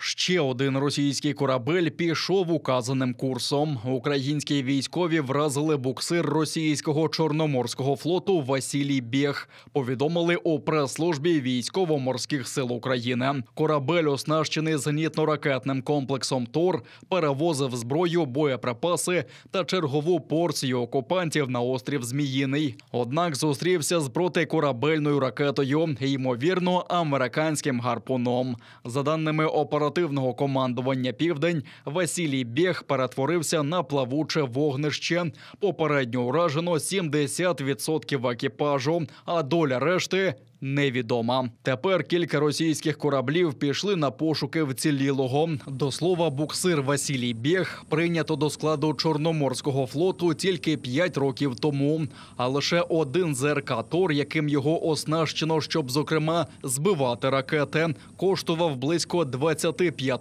Ще один російський корабель пішов указаним курсом. Українські військові вразили буксир російського Чорноморського флоту «Василій Бег», повідомили у прес-службі Військово-морських сил України. Корабель, оснащений зенітно-ракетним комплексом «Тор», перевозив зброю, боєприпаси та чергову порцію окупантів на острів Зміїний. Однак зустрівся з протикорабельною ракетою, ймовірно, американським гарпуном. За даними оперативного командування «Південь», Василій Бег перетворився на плавуче вогнище. Попередньо уражено 70% екіпажу, а доля решти невідома. Тепер кілька російських кораблів пішли на пошуки вцілілого. До слова, буксир «Василій Бег» прийнято до складу Чорноморського флоту тільки 5 років тому. А лише один ЗРК «Тор», яким його оснащено, щоб, зокрема, збивати ракети, коштував близько 25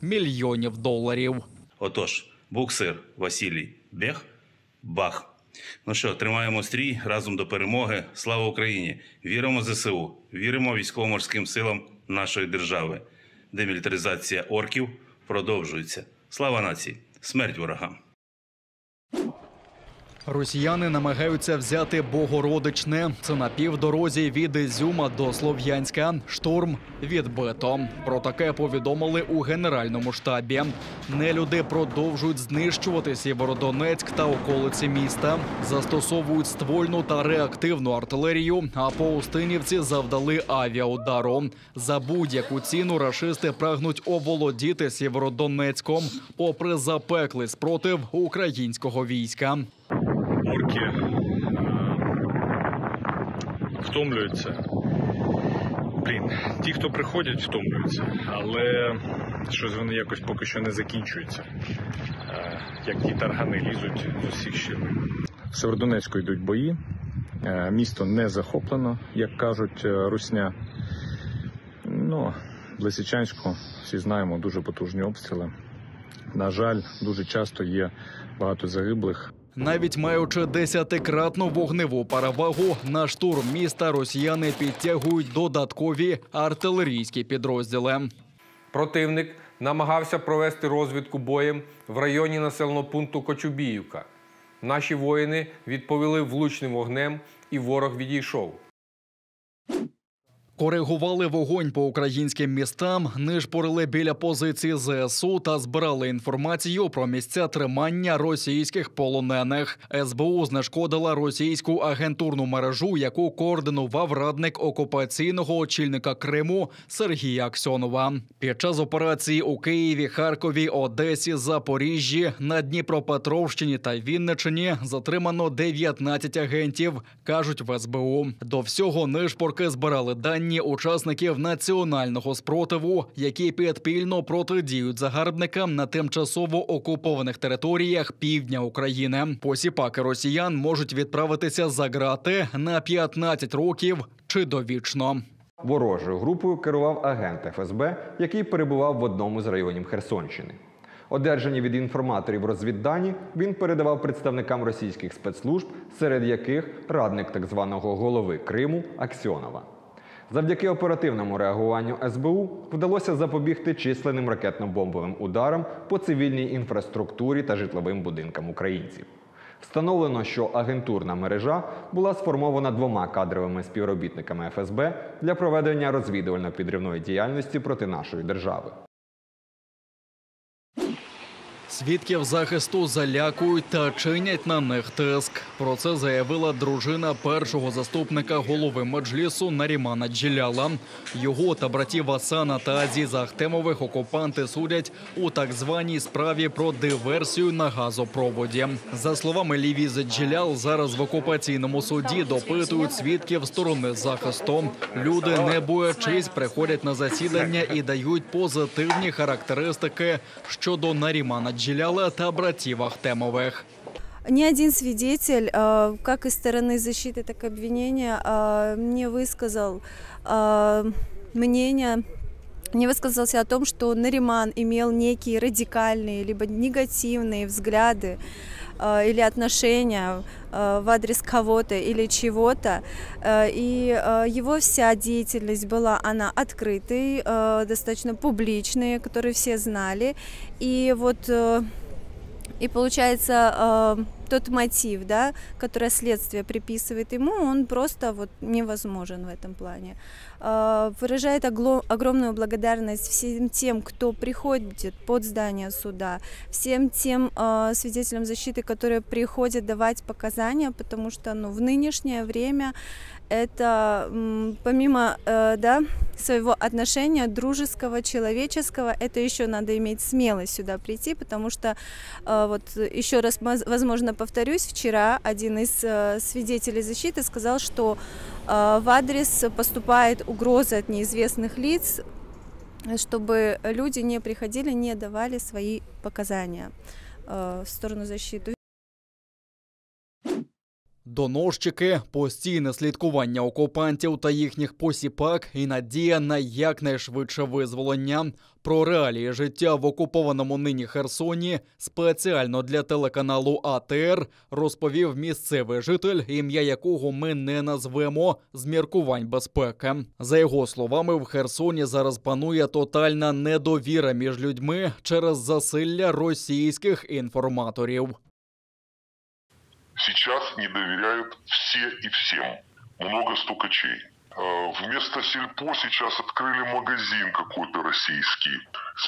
мільйонів доларів. Отож, буксир «Василій Бег» – бах! Ну що, тримаємо стрій, разом до перемоги. Слава Україні! Віримо в ЗСУ, віримо військово-морським силам нашої держави. Демілітаризація орків продовжується. Слава нації! Смерть ворогам! Росіяни намагаються взяти Богородичне. Це на півдорозі від Ізюма до Слов'янська. Штурм відбито. Про таке повідомили у Генеральному штабі. Нелюди продовжують знищувати Сєвєродонецьк та околиці міста. Застосовують ствольну та реактивну артилерію, а по Устинівці завдали авіаудару. За будь-яку ціну рашисти прагнуть оволодіти Сєвєродонецьком, попри запеклий спротив українського війська. Орки втомлюються. Ті, хто приходять, втомлюються. Але щось вони якось поки що не закінчуються. Як ті таргани лізуть з усіх щілин. В Сєвєродонецьку йдуть бої. Місто не захоплено, як кажуть русня. В Лисичанську, всі знаємо, дуже потужні обстріли. На жаль, дуже часто є багато загиблих. Навіть маючи 10-кратну вогневу перевагу, на штурм міста росіяни підтягують додаткові артилерійські підрозділи. Противник намагався провести розвідку боєм в районі населеного пункту Кочубіївка. Наші воїни відповіли влучним вогнем, і ворог відійшов. Коригували вогонь по українським містам, нишпорили біля позиції ЗСУ та збирали інформацію про місця тримання російських полонених. СБУ знешкодила російську агентурну мережу, яку координував радник окупаційного очільника Криму Сергія Аксьонова. Під час операції у Києві, Харкові, Одесі, Запоріжжі, на Дніпропетровщині та Вінниччині затримано 19 агентів, кажуть в СБУ. До всього нишпорки збирали дані учасників національного спротиву, які підпільно протидіють загарбникам на тимчасово окупованих територіях півдня України. Посіпаки росіян можуть відправитися за ґрати на 15 років чи довічно. Ворожою групою керував агент ФСБ, який перебував в одному з районів Херсонщини. Одержані від інформаторів розвіддані він передавав представникам російських спецслужб, серед яких радник так званого голови Криму Аксьонова. Завдяки оперативному реагуванню СБУ вдалося запобігти численним ракетно-бомбовим ударам по цивільній інфраструктурі та житловим будинкам українців. Встановлено, що агентурна мережа була сформована 2 кадровими співробітниками ФСБ для проведення розвідувально-підривної діяльності проти нашої держави. Свідків захисту залякують та чинять на них тиск. Про це заявила дружина першого заступника голови Меджлісу Нарімана Джеляла. Його та братів Асана та Азіза Ахтемових окупанти судять у так званій справі про диверсію на газопроводі. За словами Лівізи Джелял, зараз в окупаційному суді допитують свідків сторони захисту. Люди, не боячись, приходять на засідання і дають позитивні характеристики щодо Нарімана Джеляла та братів Ахтемових. Ни один свидетель, как из стороны защиты, так и обвинения, не высказал мнение, не высказался о том, что Нариман имел некие радикальные либо негативные взгляды или отношения в адрес кого-то или чего-то. И его вся деятельность была, она открытой, достаточно публичной, которую все знали. И вот, и получается, тот мотив, да, который следствие приписывает ему, он просто вот невозможен в этом плане. Выражает огромную благодарность всем тем, кто приходит под здание суда, всем тем свидетелям защиты, которые приходят давать показания, потому что в нынешнее время это помимо своего отношения дружеского, человеческого, это еще надо иметь смелость сюда прийти, потому что, вот еще раз, возможно, повторюсь, вчера один из свидетелей защиты сказал, что в адрес поступает угроза от неизвестных лиц, чтобы люди не приходили, не давали свои показания в сторону защиты. Доносчики, постійне слідкування окупантів та їхніх посіпак і надія на якнайшвидше визволення. Про реалії життя в окупованому нині Херсоні спеціально для телеканалу АТР розповів місцевий житель, ім'я якого ми не назвемо, з міркувань безпеки. За його словами, в Херсоні зараз панує тотальна недовіра між людьми через засилля російських інформаторів. Сейчас не доверяют все и всем. Много стукачей. Вместо сельпо сейчас открыли магазин какой-то российский.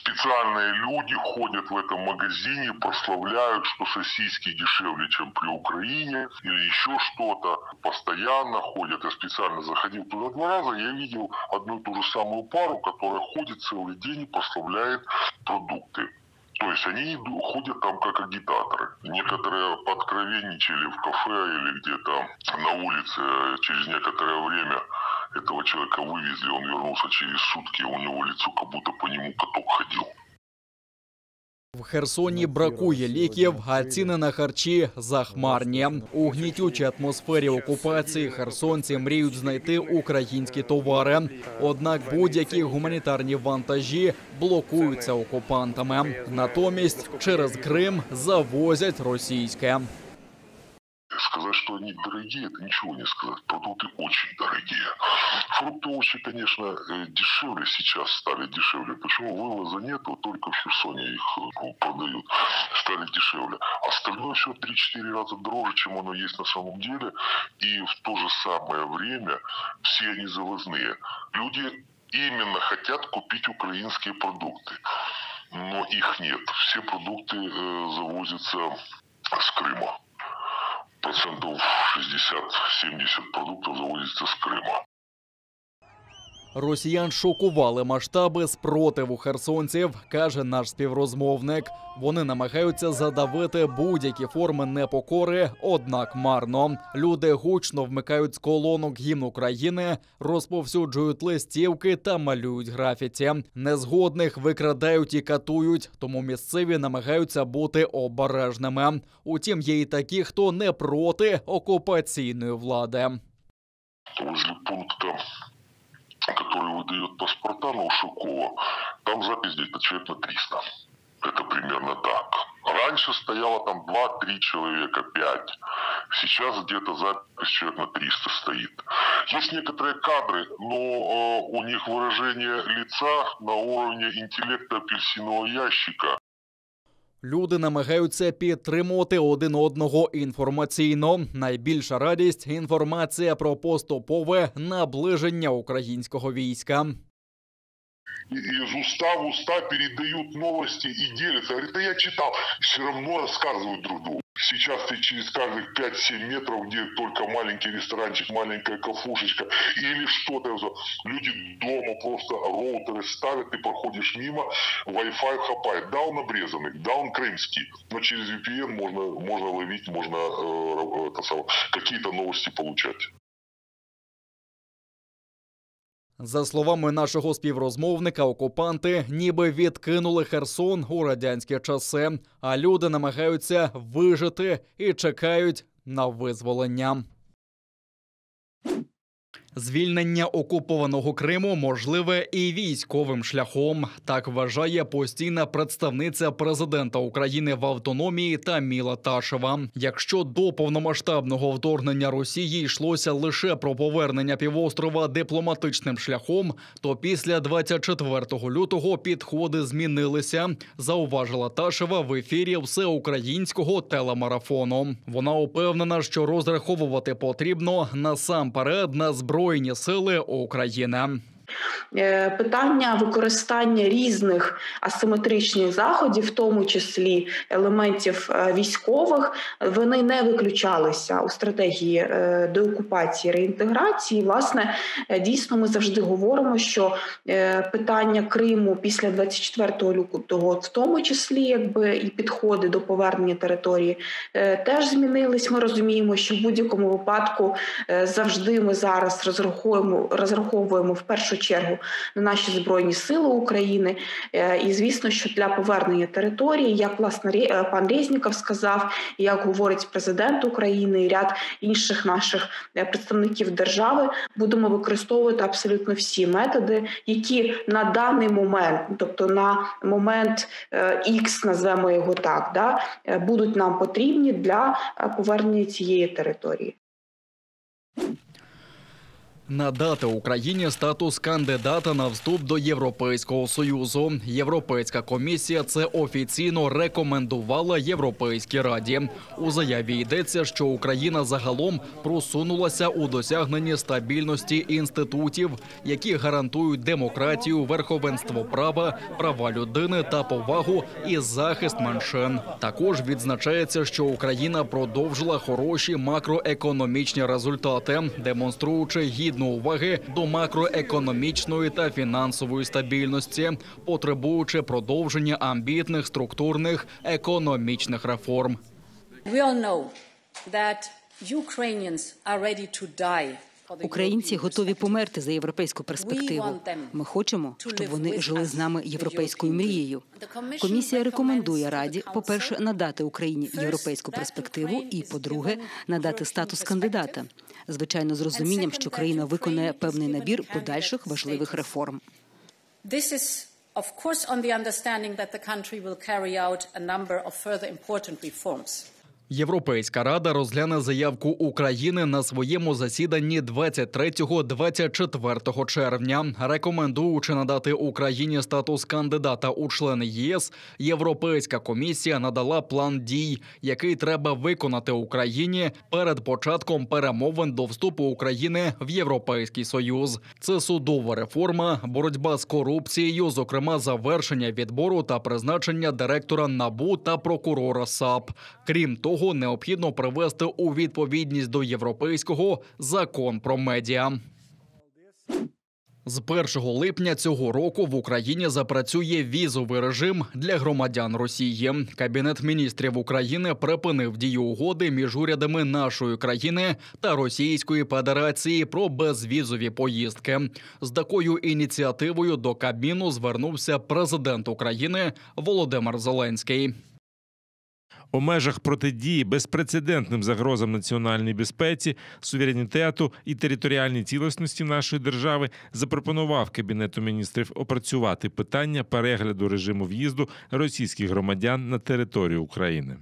Специальные люди ходят в этом магазине, прославляют, что сосиски дешевле, чем при Украине, или еще что-то. Постоянно ходят. Я специально заходил туда 2 раза, я видел одну и ту же самую пару, которая ходит целый день и прославляет продукты. То есть они ходят там как агитаторы. Некоторые подкровенничали в кафе или где-то на улице. Через некоторое время этого человека вывезли, он вернулся через сутки, у него лицо как будто по нему каток ходил. В Херсоні бракує ліків, а ціни на харчі захмарні. У гнітючій атмосфері окупації херсонці мріють знайти українські товари. Однак будь-які гуманітарні вантажі блокуються окупантами. Натомість через Крим завозять російське. Сказать, что они дорогие, это ничего не сказать. Продукты очень дорогие. Фрукты, овощи, конечно, дешевле сейчас стали дешевле. Почему вывоза нету, только в Херсоне их продают. Стали дешевле. Остальное еще 3-4 раза дороже, чем оно есть на самом деле. И в то же самое время все они завозные. Люди именно хотят купить украинские продукты. Но их нет. Все продукты завозятся с Крыма. Процентов 60-70 продуктов завозится с Крыма. Росіян шокували масштаби спротиву херсонців, каже наш співрозмовник. Вони намагаються задавити будь-які форми непокори, однак марно. Люди гучно вмикають з колонок гімн України, розповсюджують листівки та малюють графіті. Незгодних викрадають і катують, тому місцеві намагаються бути обережними. Утім, є і такі, хто не проти окупаційної влади. Возле пункта, который выдает паспорта на Ушакова, там запись где-то человек на 300. Это примерно так. Раньше стояло там 2-3 человека, 5. Сейчас где-то запись человек на 300 стоит. Есть некоторые кадры, но у них выражение лица на уровне интеллекта апельсинового ящика. Люди намагаються підтримувати один одного інформаційно. Найбільша радість – інформація про поступове наближення українського війська. Из уста в уста передают новости и делятся. Говорит, да я читал. Все равно рассказывают друг другу. Сейчас ты через каждых 5-7 метров, где только маленький ресторанчик, маленькая кафушечка или что-то. Люди дома просто роутеры ставят, ты проходишь мимо, Wi-Fi хапает. Да, он обрезанный, да, он крымский. Но через VPN можно ловить, можно какие-то новости получать. За словами нашого співрозмовника, окупанти ніби відкинули Херсон у радянські часи, а люди намагаються вижити і чекають на визволення. Звільнення окупованого Криму можливе і військовим шляхом. Так вважає постійна представниця президента України в автономії Таміла Ташева. Якщо до повномасштабного вторгнення Росії йшлося лише про повернення півострова дипломатичним шляхом, то після 24 лютого підходи змінилися, зауважила Ташева в ефірі всеукраїнського телемарафону. Вона упевнена, що розраховувати потрібно насамперед на Збройні сили України. Питання використання різних асиметричних заходів, в тому числі елементів військових, вони не виключалися у стратегії деокупації, реінтеграції. Власне, дійсно, ми завжди говоримо, що питання Криму після 24 лютого, в тому числі, і підходи до повернення території, теж змінились. Ми розуміємо, що в будь-якому випадку завжди ми зараз розраховуємо в першу чергу на наші Збройні Сили України. І, звісно, що для повернення території, як, власне, пан Резніков сказав, і як говорить президент України і ряд інших наших представників держави, будемо використовувати абсолютно всі методи, які на даний момент, тобто на момент X, назвемо його так, будуть нам потрібні для повернення цієї території. Надати Україні статус кандидата на вступ до Європейського Союзу. Європейська комісія це офіційно рекомендувала Європейській Раді. У заяві йдеться, що Україна загалом просунулася у досягненні стабільності інститутів, які гарантують демократію, верховенство права, права людини та повагу і захист меншин. Також відзначається, що Україна продовжила хороші макроекономічні результати, демонструючи гідну уваги до макроекономічної та фінансової стабільності, потребуючи продовження амбітних структурних економічних реформ. Українці готові померти за європейську перспективу. Ми хочемо, щоб вони жили з нами європейською мрією. Комісія рекомендує Раді, по-перше, надати Україні європейську перспективу і, по-друге, надати статус кандидата. Звичайно, з розумінням, що країна виконає певний набір подальших важливих реформ. Європейська Рада розгляне заявку України на своєму засіданні 23-24 червня. Рекомендуючи надати Україні статус кандидата у члени ЄС, Європейська комісія надала план дій, який треба виконати Україні перед початком перемовин до вступу України в Європейський Союз. Це судова реформа, боротьба з корупцією, зокрема завершення відбору та призначення директора НАБУ та прокурора САП. Крім того, необхідно привести у відповідність до європейського закон про медіа. З 1 липня цього року в Україні запрацює візовий режим для громадян Росії. Кабінет міністрів України припинив дію угоди між урядами нашої країни та Російської Федерації про безвізові поїздки. З такою ініціативою до Кабміну звернувся президент України Володимир Зеленський. У межах протидії безпрецедентним загрозам національній безпеці, суверенітету і територіальній цілісності нашої держави запропонував Кабінету міністрів опрацювати питання перегляду режиму в'їзду російських громадян на територію України.